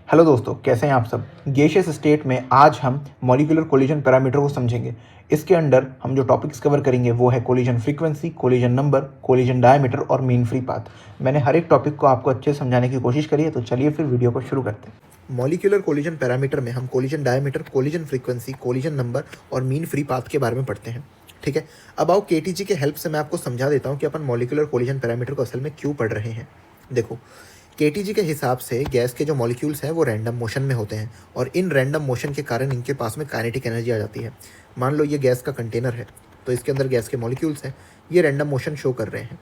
Hello दोस्तों, कैसे हैं आप सब। गैसियस स्टेट में आज हम मॉलिक्यूलर कोलिजन पैरामीटर को समझेंगे। इसके अंडर हम जो टॉपिक्स कवर करेंगे वो है collision frequency, collision number, collision diameter और मीन फ्री पाथ। मैंने हर एक टॉपिक को आपको अच्छे से समझाने की कोशिश करी है, तो चलिए फिर वीडियो को शुरू करते हैं। मॉलिक्यूलर कोलिजन पैरामीटर में हम collision diameter, collision frequency, collision number और मीन फ्री पाथ के बारे में पढ़ते हैं। ठीक है, अब आओ केटीजी के हेल्प से मैं आपको समझा देता हूँ कि अपन मॉलिक्यूलर कोलिजन पैरामीटर को असल में क्यों पढ़ रहे हैं। देखो, केटीजी के हिसाब से गैस के जो मॉलिक्यूल्स हैं वो रैंडम मोशन में होते हैं और इन रैंडम मोशन के कारण इनके पास में काइनेटिक एनर्जी आ जाती है। मान लो ये गैस का कंटेनर है, तो इसके अंदर गैस के मॉलिक्यूल्स हैं, ये रैंडम मोशन शो कर रहे हैं।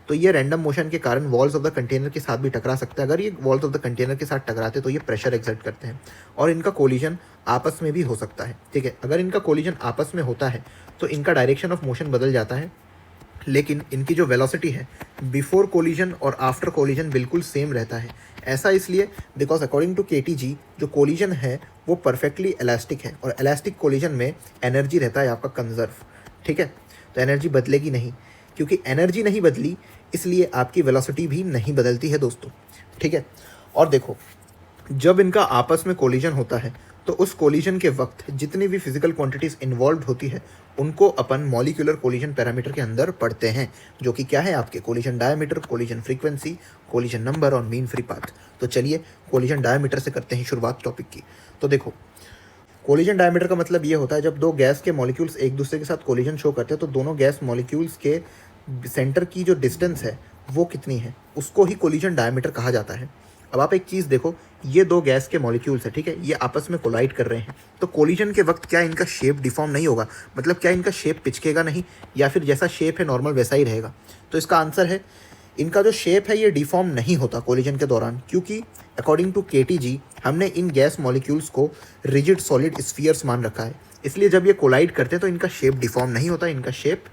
तो ये रैंडम मोशन के कारण वॉल्स ऑफ द कंटेनर के साथ भी टकरा सकते हैं। अगर ये वॉल्स ऑफ द कंटेनर के साथ टकराते तो ये प्रेशर एक्सर्ट करते हैं और इनका कोलिजन आपस में भी हो सकता है। ठीक है, अगर इनका कोलिजन आपस में होता है तो इनका डायरेक्शन ऑफ मोशन बदल जाता है, लेकिन इनकी जो वेलोसिटी है बिफोर कोलिजन और आफ्टर कोलिजन बिल्कुल सेम रहता है। ऐसा इसलिए बिकॉज अकॉर्डिंग टू केटीजी जो कोलिजन है वो परफेक्टली इलास्टिक है और इलास्टिक कोलिजन में एनर्जी रहता है आपका कंजर्व। ठीक है, तो एनर्जी बदलेगी नहीं, क्योंकि एनर्जी नहीं बदली इसलिए आपकी वेलोसिटी भी नहीं बदलती है दोस्तों। ठीक है, और देखो, जब इनका आपस में कोलिजन होता है तो उस कोलिजन के वक्त जितनी भी फिजिकल क्वांटिटीज इन्वॉल्व होती है उनको अपन मॉलिक्यूलर कोलिजन पैरामीटर के अंदर पढ़ते हैं, जो कि क्या है आपके collision diameter, collision frequency, collision number और मीन फ्री पाथ। तो चलिए कोलिजन डायमीटर से करते हैं शुरुआत टॉपिक की। तो देखो, कोलिजन डायमीटर का मतलब ये होता है जब दो गैस के मॉलिक्यूल्स एक दूसरे के साथ कोलिजन शो करते हैं तो दोनों गैस मॉलिक्यूल्स के सेंटर की जो डिस्टेंस है वो कितनी है, उसको ही कोलिजन डायमीटर कहा जाता है। अब आप एक चीज़ देखो, ये दो गैस के मॉलिक्यूल्स है, ठीक है, ये आपस में कोलाइड कर रहे हैं, तो कोलिजन के वक्त क्या इनका शेप डिफॉर्म नहीं होगा, मतलब क्या इनका शेप पिचकेगा नहीं, या फिर जैसा शेप है नॉर्मल वैसा ही रहेगा। तो इसका आंसर है इनका जो शेप है ये डिफॉर्म नहीं होता कोलिजन के दौरान, क्योंकि अकॉर्डिंग टू केटीजी हमने इन गैस मॉलिक्यूल्स को रिजिड सॉलिड स्फीयर्स मान रखा है, इसलिए जब ये कोलाइड करते हैं तो इनका शेप डिफॉर्म नहीं होता, इनका शेप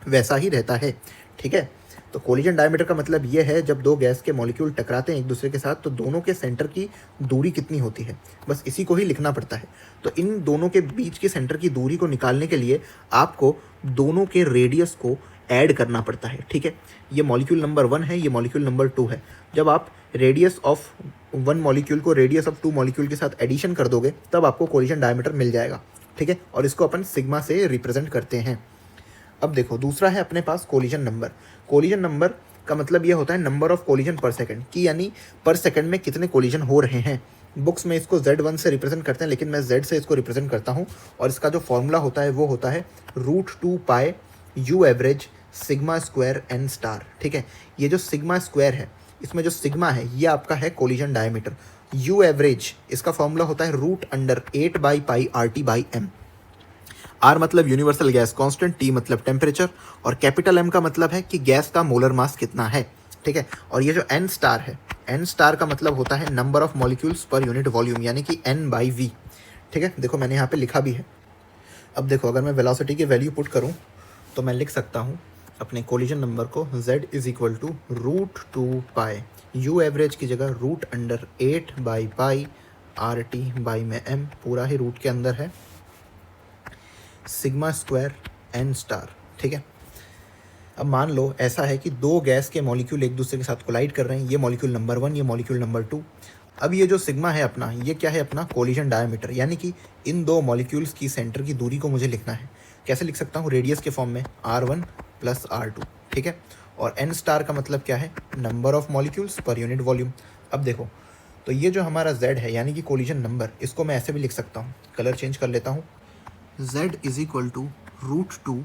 वैसा ही रहता है। ठीक है, तो कोलिजन डायमीटर का मतलब ये है जब दो गैस के मॉलिक्यूल टकराते हैं एक दूसरे के साथ तो दोनों के सेंटर की दूरी कितनी होती है, बस इसी को ही लिखना पड़ता है। तो इन दोनों के बीच के सेंटर की दूरी को निकालने के लिए आपको दोनों के रेडियस को ऐड करना पड़ता है। ठीक है, ये मॉलिक्यूल नंबर 1 है, ये मॉलिक्यूल नंबर 2 है। जब आप रेडियस ऑफ 1 मॉलिक्यूल को रेडियस ऑफ 2 मॉलिक्यूल के साथ एडिशन कर दोगे तब आपको कोलिजन डायमीटर मिल जाएगा। ठीक है, और इसको अपन सिग्मा से रिप्रेजेंट करते हैं। अब देखो, दूसरा है अपने पास कोलिजन नंबर। कोलिजन नंबर का मतलब ये होता है नंबर ऑफ कोलिजन पर सेकंड, की यानी पर सेकंड में कितने कोलिजन हो रहे हैं। बुक्स में इसको Z1 से रिप्रेजेंट करते हैं, लेकिन मैं Z से इसको रिप्रेजेंट करता हूँ, और इसका जो फॉर्मूला होता है वो होता है √2 पाई U average sigma square N star. ठीक है, ये जो सिग्मा स्क्वायर है इसमें जो सिग्मा है ये आपका है कोलिजन डायमीटर, U एवरेज इसका फॉर्मूला होता है √8/π/RT/m। आर मतलब यूनिवर्सल गैस कांस्टेंट, टी मतलब टेम्परेचर और कैपिटल एम का मतलब है कि गैस का मोलर मास कितना है। ठीक है, और ये जो एन स्टार है, एन स्टार का मतलब होता है number of molecules per unit volume, यानी कि N/V। ठीक है, देखो मैंने यहाँ पे लिखा भी है। अब देखो, अगर मैं वेलोसिटी की वैल्यू पुट करूँ तो मैं लिख सकता हूँ अपने कोलिजन नंबर को Z = √2 पाई, U एवरेज की जगह √8/π/RT/m, पूरा ही रूट के अंदर है, सिग्मा स्क्वायर N स्टार। ठीक है, अब मान लो ऐसा है कि दो गैस के मॉलिक्यूल एक दूसरे के साथ कोलाइड कर रहे हैं, ये मॉलिक्यूल नंबर 1, ये मॉलिक्यूल नंबर 2। अब ये जो सिग्मा है अपना, ये क्या है अपना कोलिजन डायमीटर, यानी कि इन दो मॉलिक्यूल्स की सेंटर की दूरी को मुझे लिखना है। कैसे लिख सकता हूँ, रेडियस के फॉर्म में R1 + R2। ठीक है, और N स्टार का मतलब क्या है, number of molecules per unit volume. अब देखो, तो ये जो हमारा Z है यानी कि कोलिजन नंबर, इसको मैं ऐसे भी लिख सकता हूँ, कलर चेंज कर लेता हूँ, Z = √2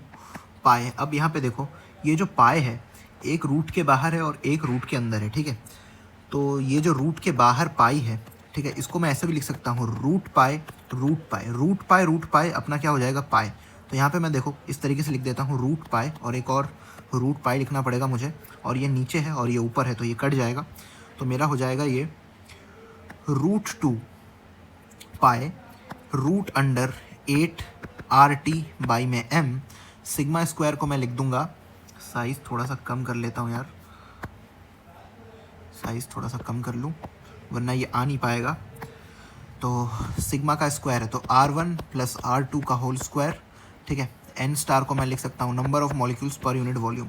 पाई। अब यहाँ पे देखो, ये जो पाई है एक रूट के बाहर है और एक रूट के अंदर है। ठीक है, तो ये जो रूट के बाहर पाई है, ठीक है, इसको मैं ऐसे भी लिख सकता हूँ √π अपना क्या हो जाएगा पाई। तो यहाँ पे मैं देखो इस तरीके से लिख देता हूँ √π, और एक और √π लिखना पड़ेगा मुझे, और ये नीचे है और ये ऊपर है तो ये कट जाएगा, तो मेरा हो जाएगा ये √2 पाई √8RT/m। सिग्मा स्क्वायर को मैं लिख दूंगा, साइज़ थोड़ा सा कम कर लेता हूँ यार, साइज़ थोड़ा सा कम कर लूँ वरना ये आ नहीं पाएगा। तो सिग्मा का स्क्वायर है तो R1 + R2 का होल स्क्वायर। ठीक है, N स्टार को मैं लिख सकता हूँ number of molecules per unit volume,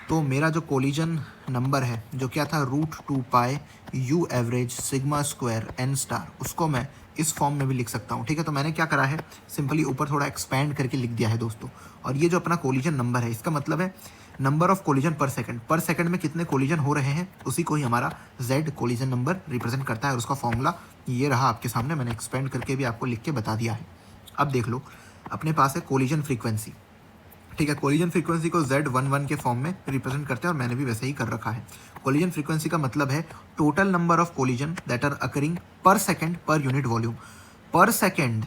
तो मेरा जो कोलिजन नंबर है जो क्या था √2 pi u average sigma square n star, उसको मैं इस फॉर्म में भी लिख सकता हूँ। ठीक है, तो मैंने क्या करा है, सिंपली ऊपर थोड़ा एक्सपैंड करके लिख दिया है दोस्तों। और ये जो अपना कोलिजन नंबर है इसका मतलब है नंबर ऑफ कोलिजन पर सेकंड में कितने कोलिजन हो रहे हैं, उसी को ही हमारा Z कोलिजन नंबर रिप्रेजेंट करता है। और उसका फॉर्मूला ये रहा आपके सामने, मैंने एक्सपेंड करके भी आपको लिख के बता दिया है। अब देख लो, अपने पास है कोलिजन फ्रीक्वेंसी। ठीक है, कोलिजन फ्रीक्वेंसी को Z11 के फॉर्म में रिप्रेजेंट करते हैं और मैंने भी वैसे ही कर रखा है। कोलिजन फ्रीक्वेंसी का मतलब है total number of collision that are occurring per second per unit volume. Per second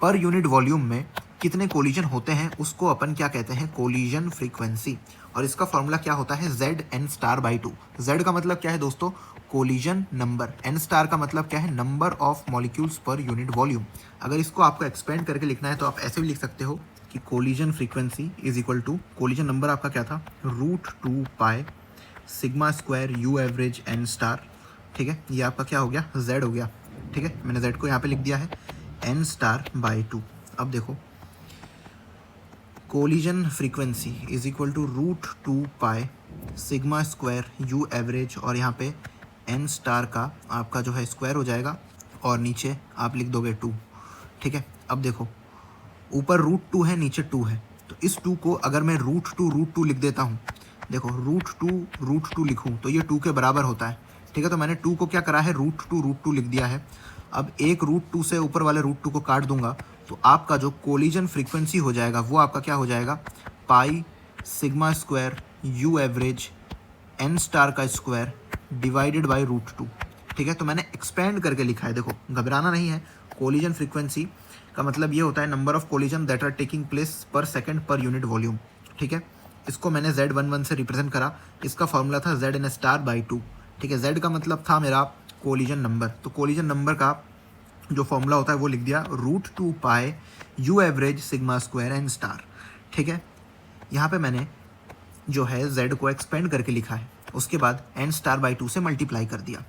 per unit volume में कितने कोलिजन होते हैं उसको अपन क्या कहते हैं, कोलिजन फ्रीक्वेंसी। और इसका फॉर्मूला क्या होता है, Zn*/2। Z का मतलब क्या है दोस्तों, कोलिजन नंबर। N स्टार का मतलब क्या है, number of molecules per unit volume. अगर इसको आपको एक्सपेंड करके लिखना है तो आप ऐसे भी लिख सकते हो कि collision frequency is equal to, collision number आपका क्या था, √2 pi sigma square u average n star. ठीक है, ये आपका क्या हो गया, Z हो गया। ठीक है, मैंने Z को यहाँ पे लिख दिया है n*/2। अब देखो, collision frequency is equal to √2 pi sigma square u average, और यहाँ पे n स्टार का आपका जो है स्क्वायर हो जाएगा और नीचे आप लिख दोगे 2। ठीक है, अब देखो ऊपर √2 है, नीचे 2 है, तो इस 2 को अगर मैं √2 लिख देता हूँ, देखो √2 लिखूँ तो ये 2 के बराबर होता है। ठीक है, तो मैंने 2 को क्या करा है, √2 लिख दिया है। अब एक √2 से ऊपर वाले √2 को काट दूंगा तो आपका जो कोलिजन फ्रीक्वेंसी हो जाएगा वो आपका क्या हो जाएगा, pi sigma square u average n star का स्क्वायर डिवाइडेड बाई √2। ठीक है, तो मैंने एक्सपेंड करके लिखा है, देखो घबराना नहीं है। कोलिजन फ्रीक्वेंसी का मतलब ये होता है number of collision that are taking place per second per unit volume. ठीक है, इसको मैंने Z11 से रिप्रेजेंट करा, इसका फॉर्मूला था Zn*/2। ठीक है, Z का मतलब था मेरा कोलिजन नंबर, तो कोलिजन नंबर का जो फॉर्मूला होता है वो लिख दिया √2 pi u average sigma square n star. ठीक है, यहाँ पे मैंने जो है Z को एक्सपेंड करके लिखा है, उसके बाद n*/2 से मल्टीप्लाई कर दिया।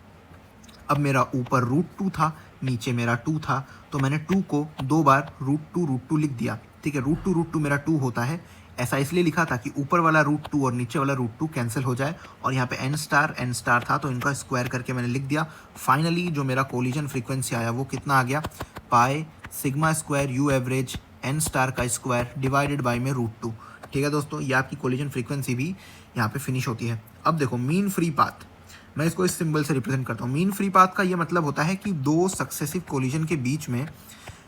अब मेरा ऊपर √2 था, नीचे मेरा 2 था, तो मैंने 2 को 2 बार √2 लिख दिया। ठीक है, √2 मेरा 2 होता है, ऐसा इसलिए लिखा था कि ऊपर वाला √2 और नीचे वाला √2 कैंसिल हो जाए, और यहाँ पे n स्टार था तो इनका स्क्वायर करके मैंने लिख दिया। फाइनली जो मेरा कोलिजन फ्रीक्वेंसी आया वो कितना आ गया, पाई sigma square u average n star का स्क्वायर डिवाइडेड बाई में √2। ठीक है दोस्तों, ये आपकी कोलिजन फ्रीक्वेंसी भी यहाँ पे फिनिश होती है। अब देखो मीन फ्री पाथ, मैं इसको इस सिंबल से रिप्रेजेंट करता हूँ। मीन फ्री पाथ का ये मतलब होता है कि दो सक्सेसिव कोलिजन के बीच में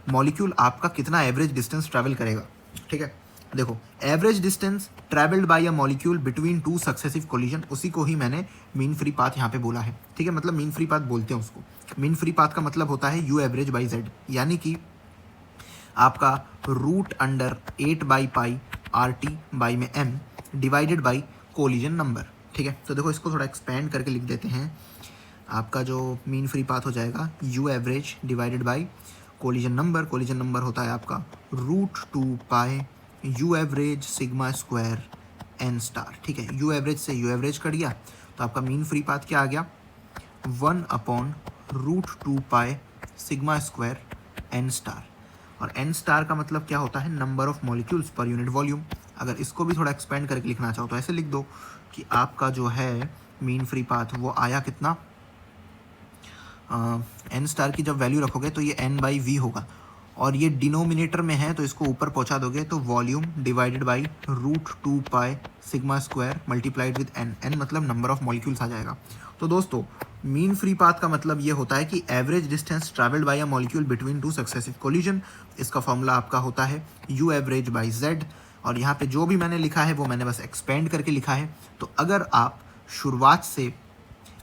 मॉलिक्यूल आपका कितना एवरेज डिस्टेंस ट्रैवल करेगा। ठीक है, देखो average distance travelled bye a molecule between 2 successive collision, उसी को ही मैंने मीन फ्री पाथ यहाँ पे बोला है। ठीक है, मतलब मीन फ्री पाथ बोलते हैं उसको। मीन फ्री पाथ का मतलब होता है यू एवरेज बाई Z, यानी कि आपका √8/पाई RT बाई में M divided by collision number. ठीक है, तो देखो इसको थोड़ा एक्सपेंड करके लिख देते हैं। आपका जो मीन फ्री पाथ हो जाएगा u average divided by collision number. Collision number होता है आपका √2 pi u average sigma square n star. ठीक है, यू एवरेज से यू एवरेज कट गया तो आपका मीन फ्री पाथ क्या आ गया, 1/√2 pi sigma square n star. और एन स्टार का मतलब क्या होता है, number of molecules per unit volume. अगर इसको भी थोड़ा एक्सपेंड करके लिखना चाहो तो ऐसे लिख दो कि आपका जो है मीन फ्री पाथ वो आया कितना, एन स्टार की जब वैल्यू रखोगे तो ये n/v होगा, और ये डिनोमिनेटर में है तो इसको ऊपर पहुंचा दोगे तो volume divided by √2 pi sigma square multiplied with n मतलब नंबर ऑफ मॉलिक्यूल्स आ जाएगा। तो दोस्तों मीन फ्री पाथ का मतलब ये होता है कि average distance travelled bye a molecule between 2 successive collision. इसका फॉर्मूला आपका होता है यू एवरेज बाई Z, और यहाँ पे जो भी मैंने लिखा है वो मैंने बस एक्सपेंड करके लिखा है। तो अगर आप शुरुआत से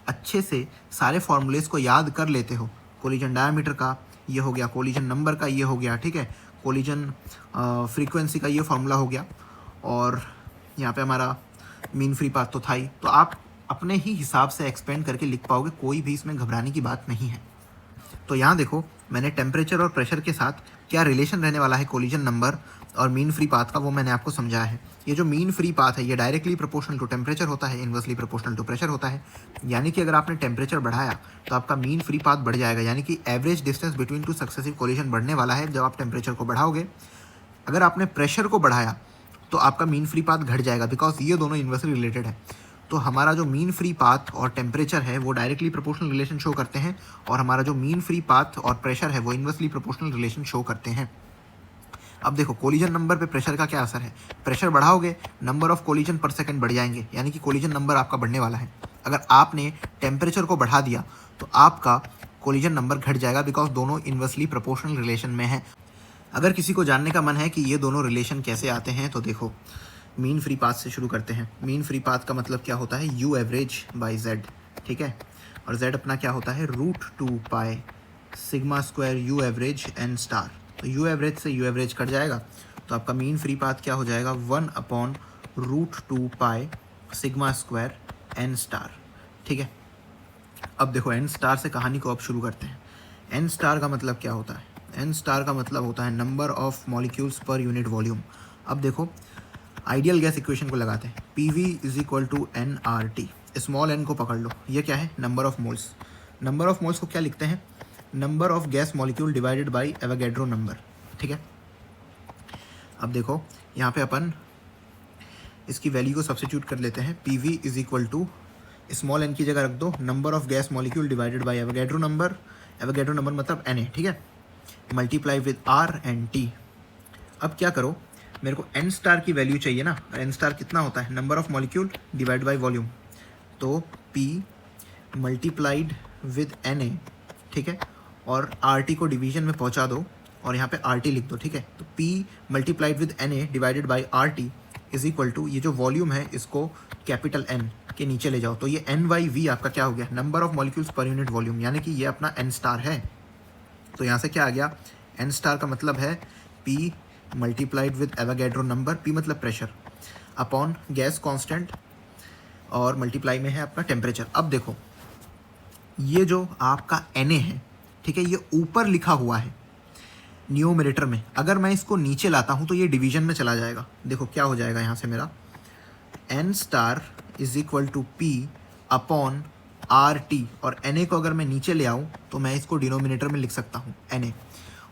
अच्छे से सारे फॉर्मूलेस को याद कर लेते हो, कोलिजन डायमीटर का ये हो गया, कोलिजन नंबर का ये हो गया, ठीक है, कोलिजन फ्रीक्वेंसी का ये फॉर्मूला हो गया, और यहाँ पे हमारा मीन फ्री पाथ तो था ही, तो आप अपने ही हिसाब से एक्सपेंड करके लिख पाओगे, कोई भी इसमें घबराने की बात नहीं है। तो यहाँ देखो मैंने टेम्परेचर और प्रेशर के साथ क्या रिलेशन रहने वाला है कोलिजन नंबर और मीन फ्री पाथ का, वो मैंने आपको समझाया है। ये जो मीन फ्री पाथ है ये डायरेक्टली प्रोपोर्शनल टू टेम्परेचर होता है, इन्वर्सली प्रोपोर्शनल टू प्रेशर होता है। यानी कि अगर आपने टेम्परेचर बढ़ाया तो आपका मीन फ्री पाथ बढ़ जाएगा, यानी कि average distance between 2 successive collision बढ़ने वाला है जब आप टेम्परेचर को बढ़ाओगे। अगर आपने प्रेशर को बढ़ाया तो आपका मीन फ्री पाथ घट जाएगा, बिकॉज ये दोनों इन्वर्सली रिलेटेड है। तो हमारा जो मीन फ्री पाथ और टेम्परेचर है वो डायरेक्टली प्रोपोर्शनल रिलेशन शो करते हैं, और हमारा जो मीन फ्री पाथ और प्रेशर है वो इन्वर्सली प्रोपोर्शनल रिलेशन शो करते हैं। अब देखो कोलिजन नंबर पे प्रेशर का क्या असर है। प्रेशर बढ़ाओगे, नंबर ऑफ कोलिजन पर सेकंड बढ़ जाएंगे, यानी कि कोलिजन नंबर आपका बढ़ने वाला है। अगर आपने टेम्परेचर को बढ़ा दिया तो आपका कोलिजन नंबर घट जाएगा, बिकॉज दोनों इन्वर्सली प्रोपोर्शनल रिलेशन में है। अगर किसी को जानने का मन है कि ये दोनों रिलेशन कैसे आते हैं, तो देखो मीन फ्री पाथ से शुरू करते हैं। मीन फ्री पाथ का मतलब क्या होता है, यू एवरेज बाई जेड, ठीक है। और जेड अपना क्या होता है, √2 sigma square u average n star. तो यू एवरेज से यू एवरेज कट जाएगा, तो आपका मीन फ्री पाथ क्या हो जाएगा, 1/√2 सिग्मा स्क्वायर एन स्टार, ठीक है। अब देखो एन स्टार से कहानी को अब शुरू करते हैं। एन स्टार का मतलब क्या होता है, एन स्टार का मतलब होता है number of molecules per unit volume. अब देखो आइडियल गैस इक्वेशन को लगाते हैं, PV = nRT। स्मॉल n को पकड़ लो, ये क्या है, number of moles. Number of moles को क्या लिखते हैं, number of gas molecule divided by Avogadro number, ठीक है। अब देखो यहाँ पे अपन इसकी वैल्यू को सब्स्टिट्यूट कर लेते हैं। PV = स्मॉल n की जगह रख दो number of gas molecule divided by Avogadro number. Avogadro number मतलब Na, ठीक है, multiply with R and T। अब क्या करो, मेरे को एन स्टार की वैल्यू चाहिए ना। एन स्टार कितना होता है, number of molecule divide by volume. तो P मल्टीप्लाइड विद Na, ठीक है, और RT को डिवीजन में पहुंचा दो और यहाँ पे RT लिख दो, ठीक है। तो P multiplied with Na divided by RT = ये जो वॉल्यूम है इसको कैपिटल N के नीचे ले जाओ, तो ये N/V आपका क्या हो गया, number of molecules per unit volume, यानी कि ये अपना एन स्टार है। तो यहाँ से क्या आ गया, एन स्टार का मतलब है P multiplied with Avogadro number, P मतलब प्रेशर, अपॉन गैस कांस्टेंट, और मल्टीप्लाई में है अपना टेम्परेचर। अब देखो ये जो आपका Na है, ठीक है, ये ऊपर लिखा हुआ है न्यूमरेटर में। अगर मैं इसको नीचे लाता हूँ तो ये डिवीजन में चला जाएगा। देखो क्या हो जाएगा यहाँ से मेरा, N star = P upon RT, और Na को अगर मैं नीचे ले आऊँ तो मैं इसको डिनोमिनेटर में लिख सकता हूँ Na।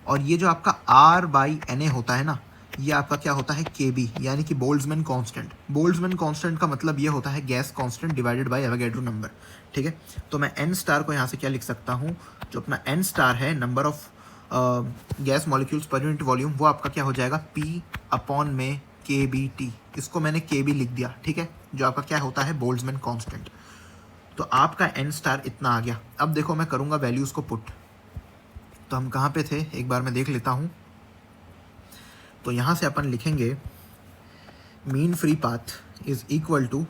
और ये जो आपका R/Na होता है ना, ये आपका क्या होता है, KB, यानी कि बोल्ट्जमैन कांस्टेंट। बोल्ट्जमैन कांस्टेंट का मतलब ये होता है gas constant divided by Avogadro number, ठीक है। तो मैं एन स्टार को यहाँ से क्या लिख सकता हूँ, जो अपना एन स्टार है number of gas molecules per unit volume, वो आपका क्या हो जाएगा, P अपॉन में KBT। इसको मैंने KB लिख दिया, ठीक है, जो आपका क्या होता है, बोल्ट्जमैन कांस्टेंट। तो आपका एन स्टार इतना आ गया। अब देखो मैं करूँगा वैल्यूज़ को पुट। तो हम कहाँ पे थे, एक बार मैं देख लेता हूँ। तो यहाँ से अपन लिखेंगे mean free path is equal to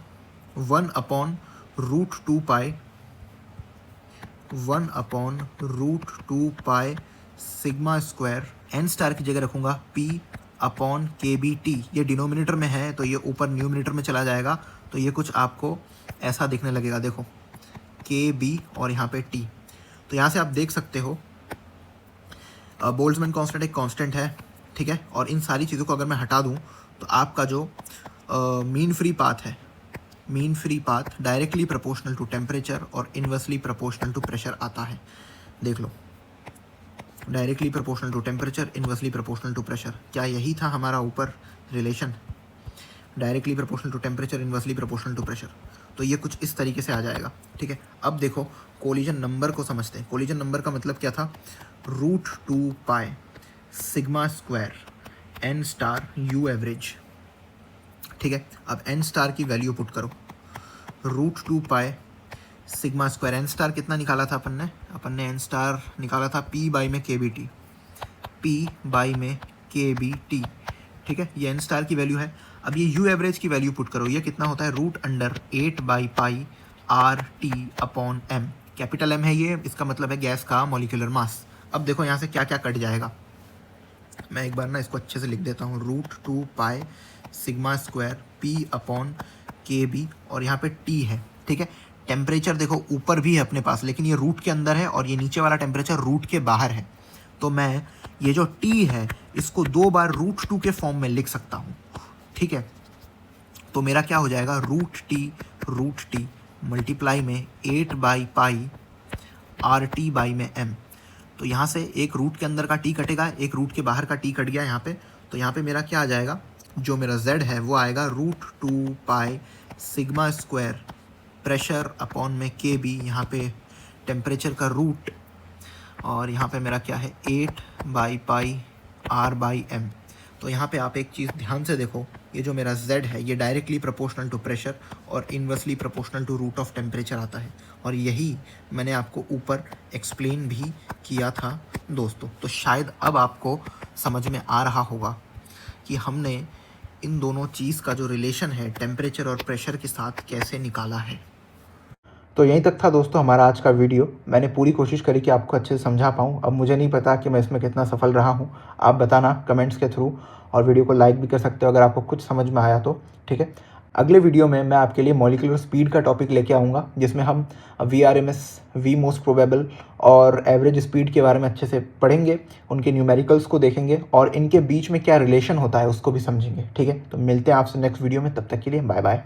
1/√2 sigma square. N star की जगह रखूँगा P अपॉन KBT। ये डिनोमिनेटर में है तो ये ऊपर न्यूमिनेटर में चला जाएगा, तो ये कुछ आपको ऐसा दिखने लगेगा। देखो KB और यहाँ पे T। तो यहाँ से आप देख सकते हो बोल्ट्जमैन कांस्टेंट एक कांस्टेंट है, ठीक है। और इन सारी चीज़ों को अगर मैं हटा दूं तो आपका जो मीन फ्री पाथ है, mean free path directly proportional to temperature और इन्वर्सली प्रोपोर्शनल टू प्रेशर आता है। देख लो, directly proportional to temperature, inversely proportional to pressure. क्या यही था हमारा ऊपर relation, directly proportional to temperature, inversely proportional to pressure. तो ये कुछ इस तरीके से आ जाएगा, ठीक है। अब देखो कोलिजन नंबर को समझते हैं। कोलिजन नंबर का मतलब क्या था, √2 sigma square n star u average, ठीक है। अब एन स्टार की वैल्यू पुट करो, √2 सिग्मा स्क्वायर। एन स्टार कितना निकाला था अपन ने एन स्टार निकाला था P/KBT, P/KBT, ठीक है। ये एन स्टार की वैल्यू है। अब ये यू एवरेज की वैल्यू पुट करो, ये कितना होता है, √8/π RT upon M। Capital M है ये, इसका मतलब है गैस का मॉलिक्यूलर मास। अब देखो यहाँ से क्या क्या कट जाएगा, मैं एक बार ना इसको अच्छे से लिख देता हूँ, √2 सिग्मा स्क्वायर P/KB, और यहाँ पे T है, ठीक है। टेम्परेचर देखो ऊपर भी है अपने पास, लेकिन ये रूट के अंदर है और ये नीचे वाला टेम्परेचर रूट के बाहर है। तो मैं ये जो T है इसको 2 बार √2 के फॉर्म में लिख सकता हूँ, ठीक है। तो मेरा क्या हो जाएगा, √T मल्टीप्लाई में 8/π RT/M। तो यहाँ से एक रूट के अंदर का T कटेगा, एक रूट के बाहर का T कट गया यहाँ पे। तो यहाँ पे मेरा क्या आ जाएगा, जो मेरा z है वो आएगा √2 pi sigma square pressure upon में के बी, यहाँ पे टेम्परेचर का रूट, और यहाँ पे मेरा क्या है 8/पाई r/m। तो यहाँ पे आप एक चीज़ ध्यान से देखो, ये जो मेरा z है ये डायरेक्टली प्रोपोर्शनल टू प्रेशर और inversely proportional to root of temperature आता है, और यही मैंने आपको ऊपर एक्सप्लेन भी किया था दोस्तों। तो शायद अब आपको समझ में आ रहा होगा कि हमने इन दोनों चीज़ का जो रिलेशन है टेम्परेचर और प्रेशर के साथ कैसे निकाला है। तो यहीं तक था दोस्तों हमारा आज का वीडियो। मैंने पूरी कोशिश करी कि आपको अच्छे से समझा पाऊँ। अब मुझे नहीं पता कि मैं इसमें कितना सफल रहा हूँ, आप बताना कमेंट्स के थ्रू, और वीडियो को लाइक भी कर सकते हो अगर आपको कुछ समझ में आया तो, ठीक है। अगले वीडियो में मैं आपके लिए मॉलिक्यूलर स्पीड का टॉपिक लेके आऊँगा, जिसमें हम VRMS, V मोस्ट प्रोबेबल और एवरेज स्पीड के बारे में अच्छे से पढ़ेंगे, उनके न्यूमेरिकल्स को देखेंगे और इनके बीच में क्या रिलेशन होता है उसको भी समझेंगे, ठीक है। तो मिलते हैं आपसे नेक्स्ट वीडियो में, तब तक के लिए बाय बाय।